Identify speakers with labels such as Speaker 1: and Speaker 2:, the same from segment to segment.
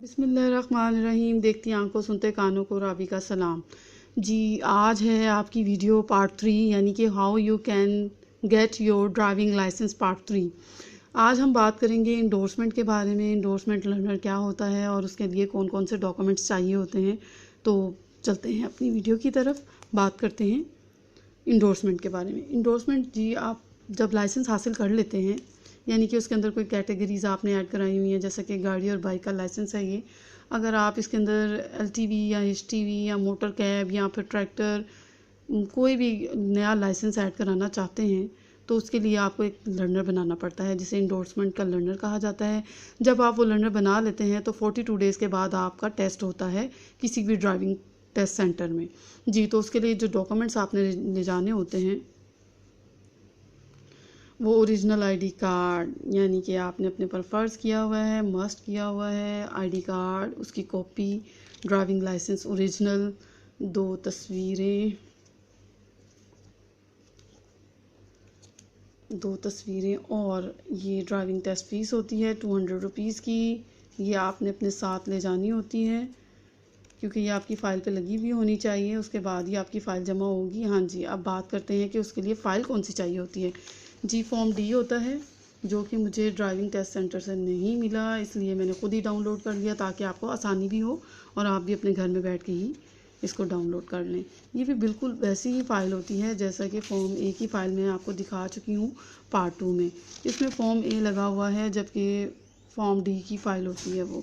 Speaker 1: بسم اللہ الرحمن الرحیم۔ دیکھتی آنکھوں سنتے کانوں کو رابی کا سلام۔ جی آج ہے آپ کی ویڈیو پارٹ 3 یعنی کہ how you can get your driving licence part 3۔ آج ہم بات کریں گے انڈورسمنٹ کے بارے میں، انڈورسمنٹ لرنر کیا ہوتا ہے اور اس کے لیے کون کون سے ڈاکومنٹس چاہیے ہوتے ہیں۔ تو چلتے ہیں اپنی ویڈیو کی طرف، بات کرتے ہیں انڈورسمنٹ کے بارے میں۔ انڈورسمنٹ جی آپ جب لائسنس حاصل کر لیتے ہیں، یعنی کہ اس کے اندر کوئی کیٹیگریز آپ نے ایڈ کرائی ہوئی ہیں، جیسا کہ گاڑی اور بائک کا لائسنس ہے یہ، اگر آپ اس کے اندر LTV یا HTV یا موٹر کیب یا پھر ٹریکٹر کوئی بھی نیا لائسنس ایڈ کرانا چاہتے ہیں تو اس کے لیے آپ کو ایک لرنر بنانا پڑتا ہے جسے انڈورسمنٹ کا لرنر کہا جاتا ہے۔ جب آپ وہ لرنر بنا لیتے ہیں تو 42 ڈیز کے بعد آپ کا ٹیسٹ ہوتا ہے کسی بھی ڈرائیونگ ٹیسٹ سینٹر میں۔ جی تو اس کے لیے جو ڈاکومنٹس آپ نے لے جانے ہوتے ہیں وہ اوریجنل ID کارڈ، یعنی کہ آپ نے اپنے پر فرض کیا ہوا ہے، مسٹ کیا ہوا ہے، ID کارڈ، اس کی کاپی، ڈرائیونگ لائسنس اوریجنل، 2 تصویریں اور یہ ڈرائیونگ ٹیسٹ فیس ہوتی ہے 200 روپیز کی۔ یہ آپ نے اپنے ساتھ لے جانی ہوتی ہے کیونکہ یہ آپ کی فائل پہ لگی ہوئی ہونی چاہیے، اس کے بعد یہ آپ کی فائل جمع ہوگی۔ ہاں جی، اب بات کرتے ہیں کہ اس کے لیے فائل کون سی چاہیے ہوتی ہے۔ جی فارم D ہوتا ہے جو کہ مجھے ڈرائیونگ ٹیسٹ سینٹر سے نہیں ملا، اس لیے میں نے خود ہی ڈاؤن لوڈ کر لیا تاکہ آپ کو آسانی بھی ہو اور آپ بھی اپنے گھر میں بیٹھ کے ہی اس کو ڈاؤن لوڈ کر لیں۔ یہ بھی بالکل ویسی ہی فائل ہوتی ہے جیسا کہ فارم A کی فائل میں آپ کو دکھا چکی ہوں پارٹ 2 میں۔ اس میں فارم A لگا ہوا ہے جبکہ فارم D کی فائل ہوتی ہے وہ۔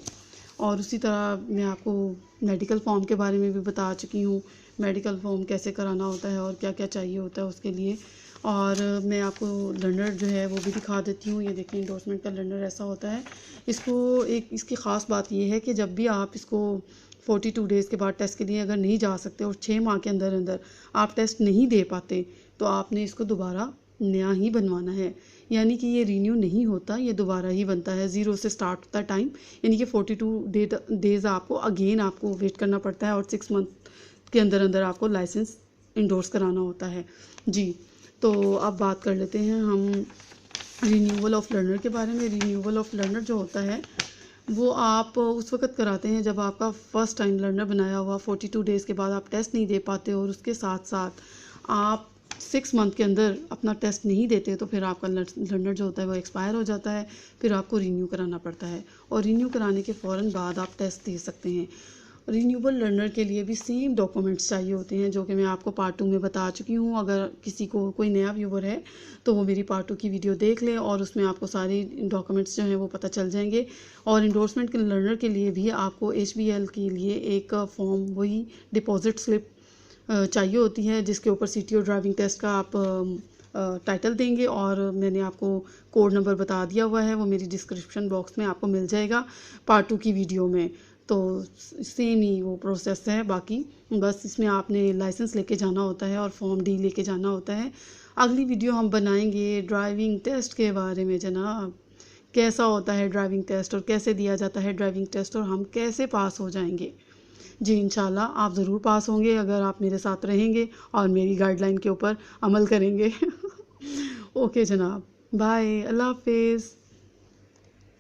Speaker 1: اور اسی طرح میں آپ کو میڈیکل فارم کے بارے میں بھی بتا چکی ہوں، میڈیکل فارم کیسے کرانا ہوتا ہے اور کیا کیا چاہیے ہوتا ہے اس کے لیے۔ اور میں آپ کو لرنر جو ہے وہ بھی دکھا دیتی ہوں۔ یہ دیکھیں انڈورسمنٹ کا لرنر ایسا ہوتا ہے۔ اس کی خاص بات یہ ہے کہ جب بھی آپ اس کو 42 ڈیز کے بعد ٹیسٹ کے لیے اگر نہیں جا سکتے اور 6 ماہ کے اندر آپ ٹیسٹ نہیں دے پاتے تو آپ نے اس کو دوبارہ نیا ہی بنوانا ہے، یعنی کہ یہ رینیو نہیں ہوتا، یہ دوبارہ ہی بنتا ہے، 0 سے سٹارٹ ہوتا ہے ٹائم، یعنی کہ 42 ڈیز آپ کو ویٹ کرنا پڑتا ہے اور 6 منتھ کے اندر آپ کو لائسنس انڈورس کرانا ہوتا ہے۔ جی تو اب بات کر لیتے ہیں ہم رینیول آف لرنر کے بارے میں۔ رینیول آف لرنر جو ہوتا ہے وہ آپ اس وقت کراتے ہیں جب آپ کا فرسٹ ٹائم لرنر بنایا ہوا 42 ڈیز کے بعد آپ ٹیسٹ نہیں دے پاتے اور اس کے ساتھ ساتھ آپ 6 منتھ کے اندر اپنا ٹیسٹ نہیں دیتے تو پھر آپ کا لرنر جو ہوتا ہے وہ ایکسپائر ہو جاتا ہے، پھر آپ کو رینیو کرانا پڑتا ہے اور رینیو کرانے کے فوراً بعد آپ ٹیسٹ دے سکتے ہیں۔ رینیوبل لرنر کے لیے بھی سیم ڈاکومنٹس چاہیے ہوتے ہیں جو کہ میں آپ کو پارٹ 2 میں بتا چکی ہوں۔ اگر کسی کو کوئی نیا ویور ہے تو وہ میری پارٹ 2 کی ویڈیو دیکھ لیں اور اس میں آپ کو سارے ڈاکومنٹس جو ہیں وہ پتہ چل جائیں گے۔ اور انڈورسمنٹ کے لرنر کے لیے بھی آپ کو HBL کے لیے ایک فارم، وہی ڈپازٹ سلپ چاہیے ہوتی ہے جس کے اوپر CTO ڈرائیونگ ٹیسٹ کا آپ ٹائٹل دیں گے، اور میں نے آپ کو کوڈ نمبر بتا دیا ہوا ہے، وہ میری ڈسکرپشن باکس میں آپ کو مل جائے گا پارٹ 2 کی ویڈیو میں۔ تو سیم ہی وہ پروسیس ہے، باقی بس اس میں آپ نے لائسنس لے کے جانا ہوتا ہے اور فارم D لے کے جانا ہوتا ہے۔ اگلی ویڈیو ہم بنائیں گے ڈرائیونگ ٹیسٹ کے بارے میں جناب، کیسا ہوتا ہے ڈرائیونگ ٹیسٹ اور کیسے دیا جاتا ہے ڈرائیونگ ٹیسٹ اور ہم کیسے پاس ہو جائیں گے۔ جی انشاءاللہ آپ ضرور پاس ہوں گے اگر آپ میرے ساتھ رہیں گے اور میری گائیڈ لائن کے اوپر عمل کریں گے۔ اوکے جناب، بائے، اللہ حافظ۔